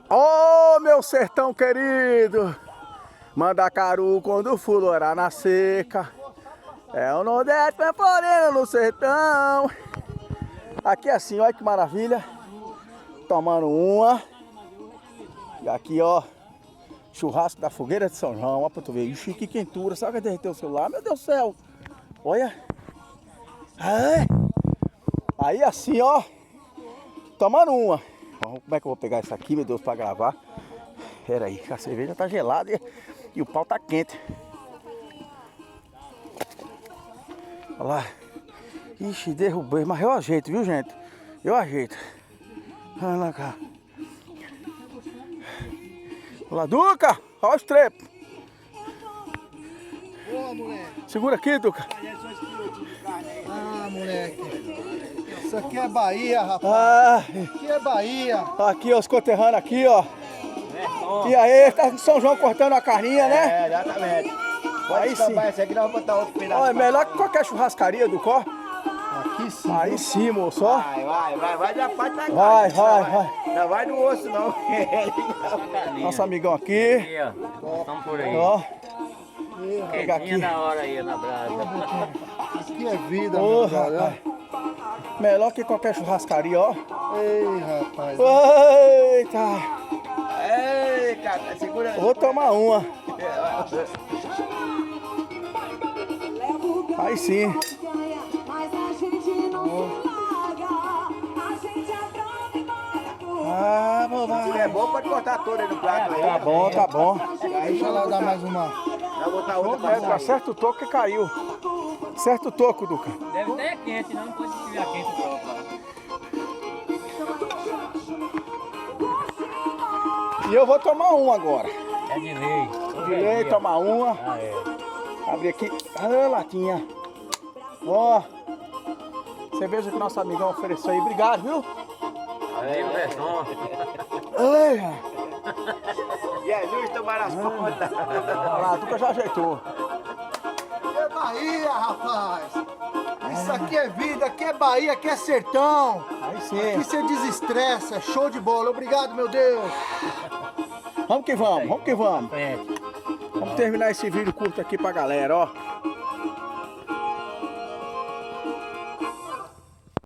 Ô, meu sertão querido, Mandacaru quando florar na seca, é o Nordeste florendo no sertão. Aqui assim, olha que maravilha, tomando uma. E aqui ó, churrasco da fogueira de São João, ó pra tu ver. Ixi, que quentura, sabe que derreteu o celular? Meu Deus do céu, olha. Aí assim ó, tomando uma. Como é que eu vou pegar isso aqui, meu Deus, pra gravar? Pera aí, a cerveja tá gelada e o pau tá quente. Olha lá. Ixi, derrubei, mas eu ajeito, viu, gente? Eu ajeito. Olha lá, cá. Olha lá, Duca! Olha os trepos. Boa, moleque. Segura aqui, Duca. Ah, moleque. Isso aqui é Bahia, rapaz. Ah, Aqui é Bahia. aqui, ó, os conterrâneos aqui, ó. E aí, tá em São João cortando a carninha, né? É, exatamente. Pode Aí escapar sim. esse aqui, nós vamos botar outro pedaço. Ó, é melhor que qualquer churrascaria do Có. Aqui sim. Aí sim, moço, ó. Vai da parte da carne. Vai. Não vai no osso, não. Nosso amigão aqui. Aqui, ó. Estamos por aí. Ó. Pegar aqui. Quentinha da hora aí na brasa. Aqui é vida, Ô, meu cara. rapaz. Melhor que qualquer churrascaria, ó. Ei, rapaz. Eita. Ei, cara, segura. Vou tomar uma. Aí sim. Mas a gente não se larga, a gente é bravo e barato. Ah, Se vai. é bom, pode cortar toda aí no prato. aí. Tá bom, tá bom. Deixa ela dar mais uma. Vai botar outra pra Tá certo o toco que caiu. Certo o toco, Duca. Deve ter quente, não pode tirar quente próprio. E eu vou tomar uma agora. É de lei. De lei, tomar uma. Ah, é. Abrir aqui. Ah, latinha. Ó. Cerveja que nosso amigão ofereceu aí. Obrigado, viu? Aí o Berton. Ai, Jesus, tomar as pontas. olha lá, a Duca já ajeitou. Aqui é Bahia, rapaz. Isso aqui é vida, aqui é Bahia, aqui é sertão. Aí Aqui sim. você desestressa, é show de bola. Obrigado, meu Deus. Vamos que vamos, vamos que vamos. Frente. Vamos terminar esse vídeo curto aqui pra galera, ó.